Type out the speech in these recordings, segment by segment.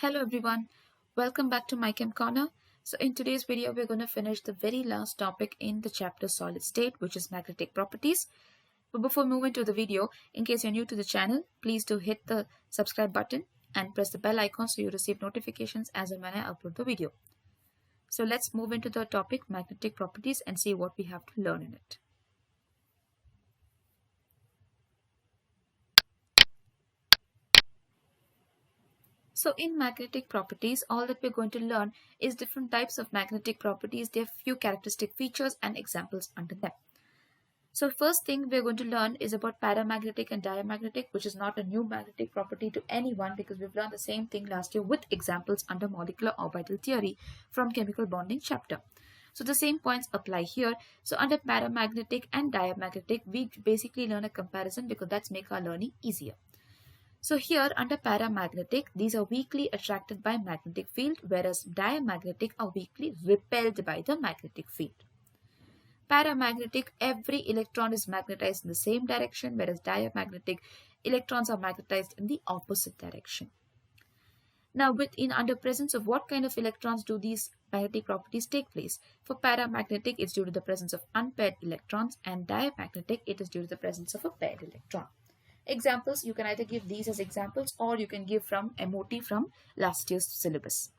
Hello everyone, welcome back to my Chem Corner. So in today's video, we're going to finish the very last topic in the chapter solid state, which is magnetic properties. But before moving to the video, in case you're new to the channel, please do hit the subscribe button and press the bell icon so you receive notifications as and when I upload the video. So let's move into the topic magnetic properties and see what we have to learn in it. So in magnetic properties, all that we're going to learn is different types of magnetic properties, their few characteristic features and examples under them. So first thing we're going to learn is about paramagnetic and diamagnetic, which is not a new magnetic property to anyone because we've learned the same thing last year with examples under molecular orbital theory from chemical bonding chapter. So the same points apply here. So under paramagnetic and diamagnetic, we basically learn a comparison because that's make our learning easier. So here under paramagnetic, these are weakly attracted by magnetic field, whereas diamagnetic are weakly repelled by the magnetic field. Paramagnetic, every electron is magnetized in the same direction, whereas diamagnetic, electrons are magnetized in the opposite direction. Now under presence of what kind of electrons do these magnetic properties take place? For paramagnetic, it's due to the presence of unpaired electrons, and diamagnetic, it is due to the presence of a paired electron. Examples, you can either give these as examples or you can give from MOT from last year's syllabus.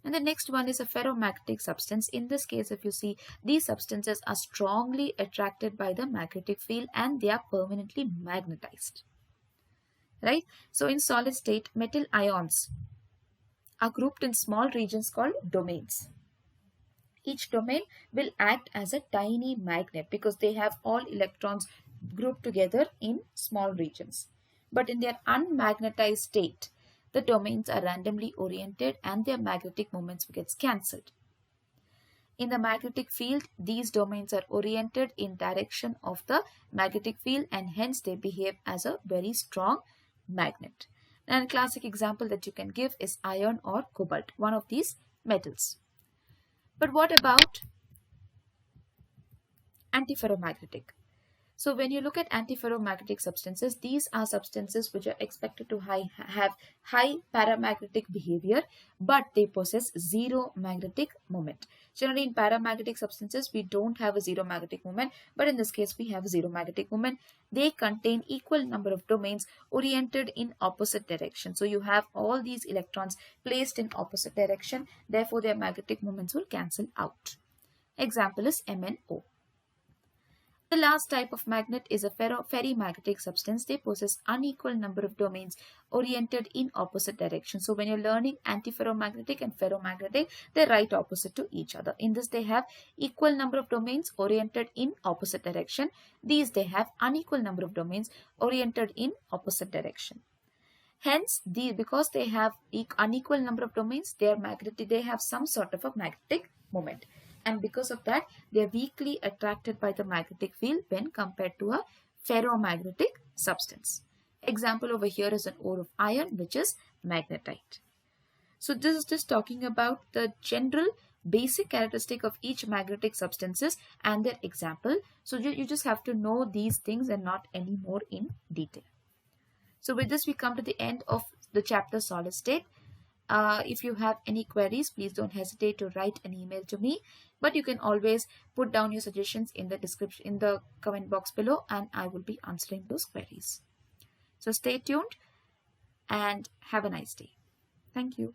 And the next one is a ferromagnetic substance. In this case, if you see, these substances are strongly attracted by the magnetic field and they are permanently magnetized. Right? So in solid state, metal ions are grouped in small regions called domains. Each domain will act as a tiny magnet because they have all electrons grouped together in small regions. But in their unmagnetized state, the domains are randomly oriented and their magnetic moments gets cancelled. In the magnetic field, these domains are oriented in direction of the magnetic field and hence they behave as a very strong magnet. And a classic example that you can give is iron or cobalt, one of these metals. But what about antiferromagnetic? So when you look at antiferromagnetic substances, these are substances which are expected to have high paramagnetic behavior, but they possess zero magnetic moment. Generally in paramagnetic substances, we don't have a zero magnetic moment, but in this case, we have a zero magnetic moment. They contain equal number of domains oriented in opposite direction. So you have all these electrons placed in opposite direction. Therefore, their magnetic moments will cancel out. Example is MnO. The last type of magnet is a ferromagnetic substance. They possess unequal number of domains oriented in opposite directions. So when you're learning antiferromagnetic and ferromagnetic, they're right opposite to each other. In this, they have equal number of domains oriented in opposite direction. These, they have unequal number of domains oriented in opposite direction. Hence, because they have unequal number of domains, they have some sort of a magnetic moment. And because of that, they are weakly attracted by the magnetic field when compared to a ferromagnetic substance. Example over here is an ore of iron, which is magnetite. So this is just talking about the general basic characteristic of each magnetic substances and their example. So you just have to know these things and not any more in detail. So with this, we come to the end of the chapter solid state. If you have any queries, please don't hesitate to write an email to me. But you can always put down your suggestions in the description, in the comment box below, and I will be answering those queries. So stay tuned and have a nice day. Thank you.